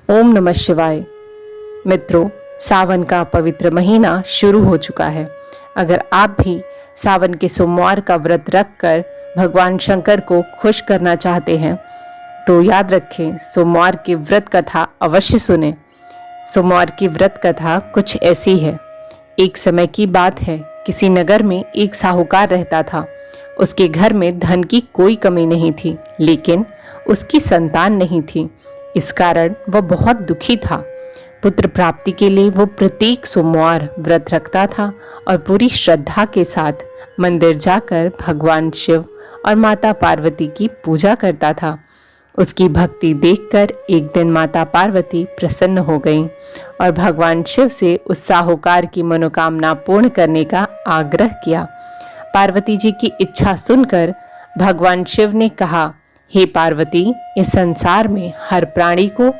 ओम नमः शिवाय। मित्रों, सावन का पवित्र महीना शुरू हो चुका है। अगर आप भी सावन के सोमवार का व्रत रखकर भगवान शंकर को खुश करना चाहते हैं तो याद रखें, सोमवार की व्रत कथा अवश्य सुनें। सोमवार की व्रत कथा कुछ ऐसी है। एक समय की बात है, किसी नगर में एक साहूकार रहता था। उसके घर में धन की कोई कमी नहीं थी, लेकिन उसकी संतान नहीं थी। इस कारण वह बहुत दुखी था। पुत्र प्राप्ति के लिए वो प्रत्येक सोमवार व्रत रखता था और पूरी श्रद्धा के साथ मंदिर जाकर भगवान शिव और माता पार्वती की पूजा करता था। उसकी भक्ति देखकर एक दिन माता पार्वती प्रसन्न हो गईं और भगवान शिव से उस साहूकार की मनोकामना पूर्ण करने का आग्रह किया। पार्वती जी की इच्छा सुनकर भगवान शिव ने कहा, हे पार्वती, इस संसार में हर प्राणी को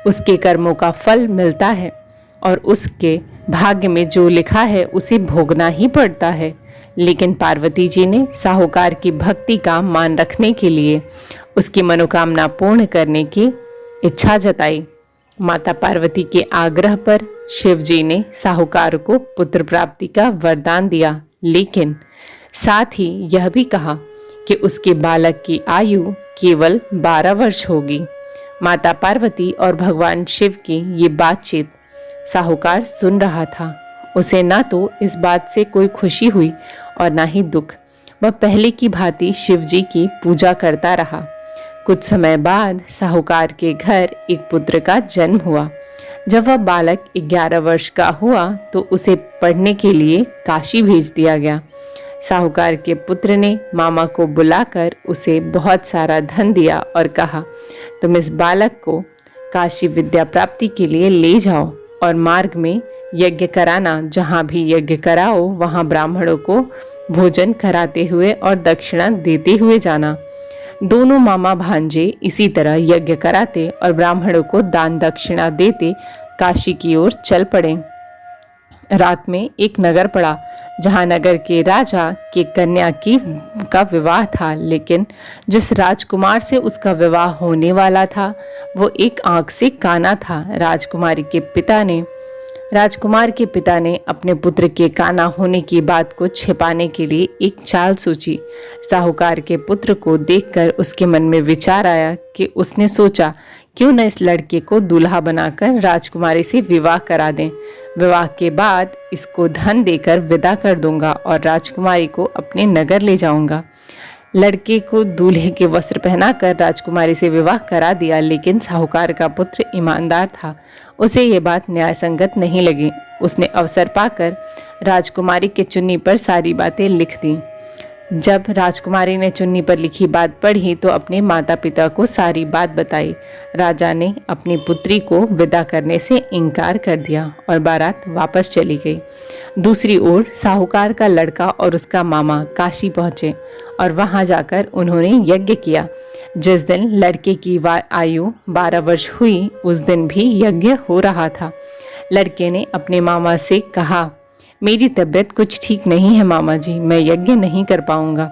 उसके कर्मों का फल मिलता है और उसके भाग्य में जो लिखा है उसे भोगना ही पड़ता है। लेकिन पार्वती जी ने साहूकार की भक्ति का मान रखने के लिए उसकी मनोकामना पूर्ण करने की इच्छा जताई। माता पार्वती के आग्रह पर शिव जी ने साहूकार को पुत्र प्राप्ति का वरदान दिया, लेकिन साथ ही यह भी कहा कि उसके बालक की आयु केवल 12 वर्ष होगी। माता पार्वती और भगवान शिव की ये बातचीत साहूकार सुन रहा था। उसे ना तो इस बात से कोई खुशी हुई और ना ही दुख। वह पहले की भांति शिव जी की पूजा करता रहा। कुछ समय बाद साहूकार के घर एक पुत्र का जन्म हुआ। जब वह बालक 11 वर्ष का हुआ तो उसे पढ़ने के लिए काशी भेज दिया गया। साहूकार के पुत्र ने मामा को बुलाकर उसे बहुत सारा धन दिया और कहा, तुम इस बालक को काशी विद्या प्राप्ति के लिए ले जाओ और मार्ग में यज्ञ कराना। जहाँ भी यज्ञ कराओ वहाँ ब्राह्मणों को भोजन कराते हुए और दक्षिणा देते हुए जाना। दोनों मामा भांजे इसी तरह यज्ञ कराते और ब्राह्मणों को दान दक्षिणा देते काशी की ओर चल पड़े। रात में एक नगर पड़ा जहां नगर के राजा की कन्या का विवाह था, लेकिन जिस राजकुमार से उसका विवाह होने वाला था वो एक आंख से काना था। राजकुमार के पिता ने अपने पुत्र के काना होने की बात को छिपाने के लिए एक चाल सोची। साहूकार के पुत्र को देखकर उसके मन में विचार आया कि उसने सोचा, क्यों न इस लड़के को दूल्हा बनाकर राजकुमारी से विवाह करा दें। विवाह के बाद इसको धन देकर विदा कर दूंगा और राजकुमारी को अपने नगर ले जाऊंगा। लड़के को दूल्हे के वस्त्र पहनाकर राजकुमारी से विवाह करा दिया, लेकिन साहूकार का पुत्र ईमानदार था। उसे ये बात न्याय संगत नहीं लगी। उसने अवसर पाकर राजकुमारी के चुन्नी पर सारी बातें लिख दी। जब राजकुमारी ने चुन्नी पर लिखी बात पढ़ी तो अपने माता पिता को सारी बात बताई। राजा ने अपनी पुत्री को विदा करने से इनकार कर दिया और बारात वापस चली गई। दूसरी ओर साहूकार का लड़का और उसका मामा काशी पहुंचे और वहां जाकर उन्होंने यज्ञ किया। जिस दिन लड़के की आयु 12 वर्ष हुई उस दिन भी यज्ञ हो रहा था। लड़के ने अपने मामा से कहा, मेरी तबीयत कुछ ठीक नहीं है मामा जी, मैं यज्ञ नहीं कर पाऊंगा।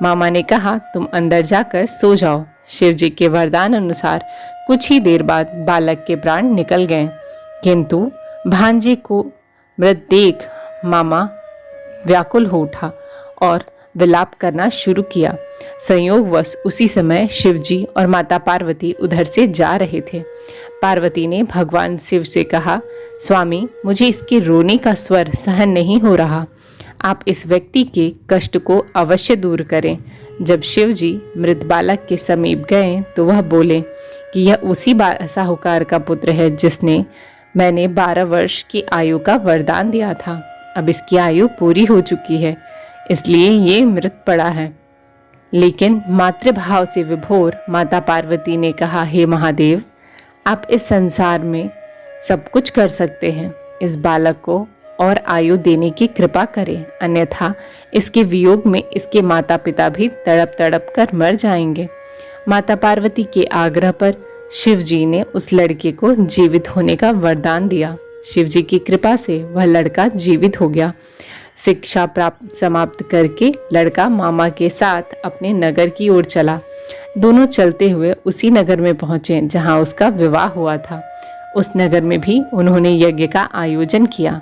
मामा ने कहा, तुम अंदर जाकर सो जाओ। शिव जी के वरदान अनुसार कुछ ही देर बाद बालक के प्राण निकल गए, किंतु भांजे को मृत देख मामा व्याकुल हो उठा और विलाप करना शुरू किया। संयोगवश उसी समय शिव जी और माता पार्वती उधर से जा रहे थे। पार्वती ने भगवान शिव से कहा, स्वामी, मुझे इसके रोने का स्वर सहन नहीं हो रहा। आप इस व्यक्ति के कष्ट को अवश्य दूर करें। जब शिव जी मृत बालक के समीप गए तो वह बोले कि यह उसी साहूकार का पुत्र है जिसने मैंने 12 वर्ष की आयु का वरदान दिया था। अब इसकी आयु पूरी हो चुकी है, इसलिए ये मृत पड़ा है। लेकिन मातृभाव से विभोर माता पार्वती ने कहा, हे महादेव, आप इस संसार में सब कुछ कर सकते हैं। इस बालक को और आयु देने की कृपा करें, अन्यथा इसके वियोग में इसके माता पिता भी तड़प तड़प कर मर जाएंगे। माता पार्वती के आग्रह पर शिव जी ने उस लड़के को जीवित होने का वरदान दिया। शिव जी की कृपा से वह लड़का जीवित हो गया। शिक्षा समाप्त करके लड़का मामा के साथ अपने नगर की ओर चला। दोनों चलते हुए उसी नगर में पहुंचे जहां उसका विवाह हुआ था उस नगर में भी उन्होंने यज्ञ का आयोजन किया।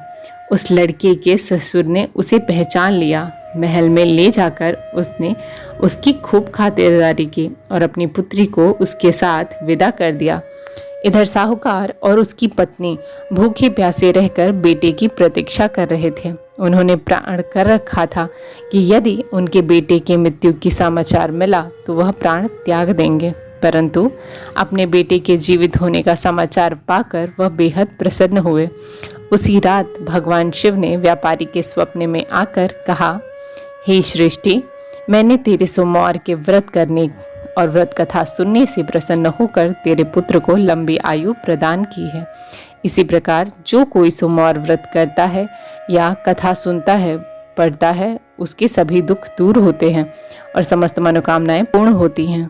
उस लड़के के ससुर ने उसे पहचान लिया। महल में ले जाकर उसने उसकी खूब खातिरदारी की और अपनी पुत्री को उसके साथ विदा कर दिया। इधर साहूकार और उसकी पत्नी भूखे प्यासे रहकर बेटे की प्रतीक्षा कर रहे थे। उन्होंने प्राण कर रखा था कि यदि उनके बेटे के मृत्यु की समाचार मिला तो वह प्राण त्याग देंगे, परंतु अपने बेटे के जीवित होने का समाचार पाकर वह बेहद प्रसन्न हुए। उसी रात भगवान शिव ने व्यापारी के स्वप्न में आकर कहा, हे सृष्टि, मैंने तेरे सोमवार के व्रत करने और व्रत कथा सुनने से प्रसन्न होकर तेरे पुत्र को लंबी आयु प्रदान की है। इसी प्रकार जो कोई सोमवार व्रत करता है या कथा सुनता है, पढ़ता है, उसके सभी दुख दूर होते हैं और समस्त मनोकामनाएं पूर्ण होती हैं।